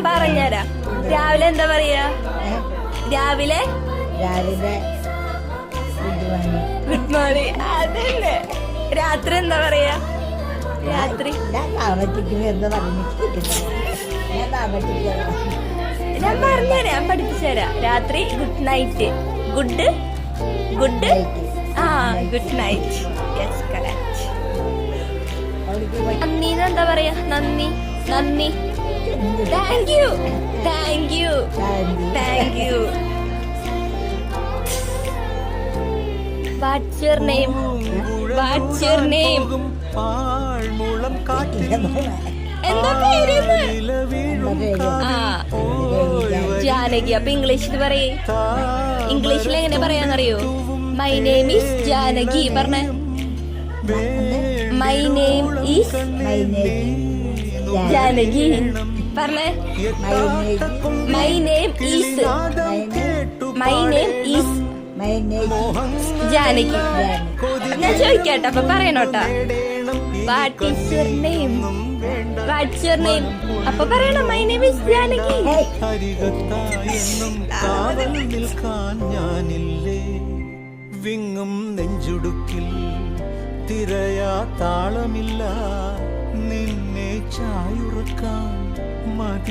പറഞ്ഞുതരാ. രാവിലെ എന്താ പറയാ? രാവിലെ ഗുഡ് മോർണിംഗ്. അതല്ലേ. രാത്രി എന്താ പറയാ? രാത്രി ഞാൻ പറഞ്ഞുതരാം, ഞാൻ പഠിപ്പിച്ചുതരാം. രാത്രി good night. Good good good night. Yes, correct. നന്ദി എന്താ പറയാ? നന്ദി നന്ദി. Thank you thank you thank you. What's your name? What's your name? എന്താ പേര്? ജാനകി. അപ്പൊ ഇംഗ്ലീഷിൽ പറയേ. ഇംഗ്ലീഷിൽ എങ്ങനെ പറയാന്നറിയോ? My name is Janaki. പറഞ്ഞേ. My name is Janaki. പറഞ്ഞേ. My name is Janaki. ഞാൻ ചോദിക്കട്ടെ, അപ്പൊ പറയണോട്ടാ. What is your name? What's your name? അപ്പൊ പറയണം മൈ നെയിം ഈസ് ജാനകി. വിങ്ങും നെഞ്ചുടുക്കിൽ തിരയാ താളമില്ല നിന്നെ ചായുറക്കാൻ മതി.